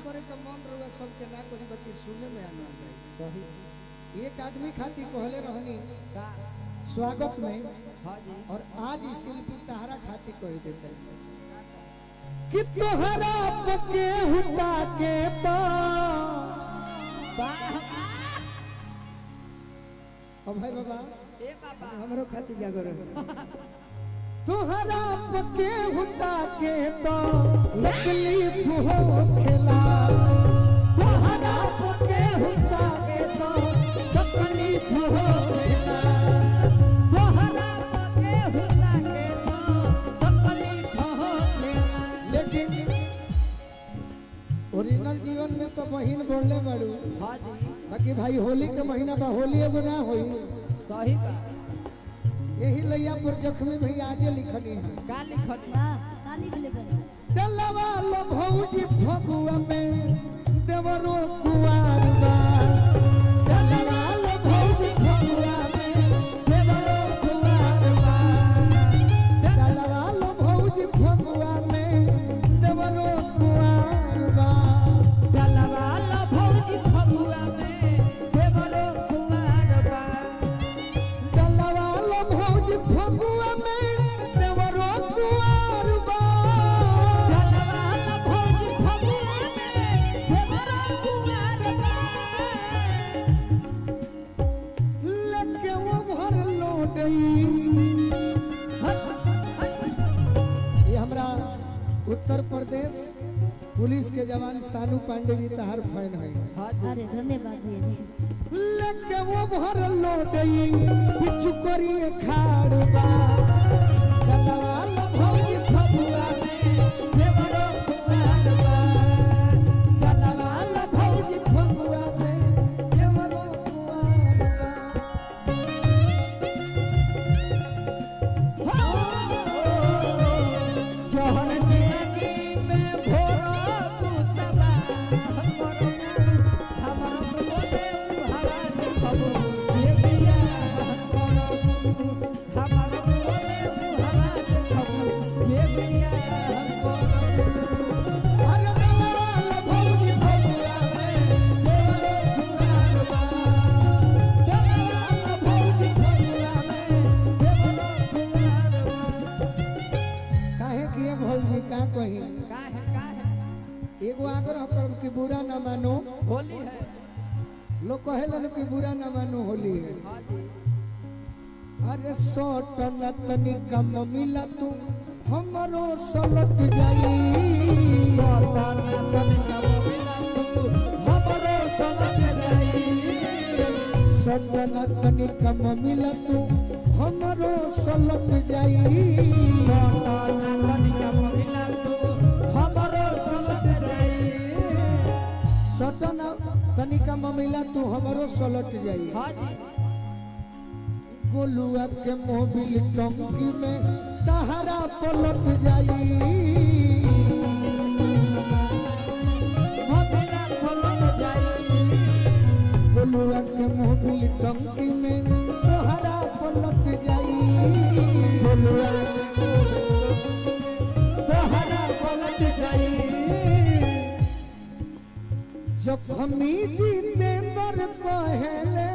करे तो मन रहुआ सबके ना कोई बात सुने में आनंद आई। एक आदमी खाती कहले रहनी स्वागत में और आज इस शिल्पी तहरा खाती कह देते कि तोहरा पके हुटा के तो भाई बाबा ए बाबा हमरो खाती जागर तोहरा पके हुटा के तो तकलीफ हो खेला तोहरा पके हुटा के तो तकलीफ हो खेला तोहरा पके हुटा के तो तकलीफ हो खेला। लेकिन ओरिजिनल जीवन में तो बहिन बोलले बड़ू हां जी बाकी भाई होली के महीना बा होली एगो ना होई सही बा। यही लैया पर जख्मी भैया आजे लिखनी है का लिखनी का लिख ले बनी दलवा लो भौजी फगुआ में देवरो कुआर बा दलवा लो भौजी फगुआ में देवरो कुआर बा दलवा लो भौजी फगुआ में देवरो कुआर बा दलवा लो भौजी फगुआ में देवरो कुआर बा दलवा लो भौजी फगुआ में देवरो कुआर बा दलवा लो भौजी फगुआ में देवरो कुआर बा। लेके वो भर लोडई ये हमरा उत्तर प्रदेश पुलिस के जवान सानू पांडे जी तहार फैन है अरे धन्यवाद भैया लेके वो भर लोडई पिछु करी खाड़बा दलवा लो भौजी फगुआ में देवरो कुआर बा दलवा लो भौजी फगुआ में देवरो कुआर बा जहन जिंदगी में भोरो कुतबा हमरो बोले हवा से खबो ये बिया हमरो हमरो बोले हवा से खबो ये बिया हमरो अरे दलवा लो भौजी फगुआ में देवरो कुआर बा दलवा लो भौजी फगुआ में देवरो कुआर बा। काहे किए भौजी का कही काहे एगो आग्रह करब कि बुरा न मानो होली है लोग कहेलन कि बुरा न मानो होली है हां जी अरे सोट न तनी कम मिला तू हमरो सलट जाई सोटाना तनिका मिला तू हमरो समझ जाई सोट न तनी कम मिला तू हमरो सलट जाई सोटाना तनिका मिला तू हमरो समझ जाई। सोट न तनी कम मिला तू हमरो सलट जाई हां जी गोलुआ के मोबिल टंकी में तहरा पलट जाई मोबिला पलट जाई गोलुआ के मोबिल टंकी में तोहरा पलट जाई गोलुआ तोहरा पलट जाई जब हमी जीते पर पहले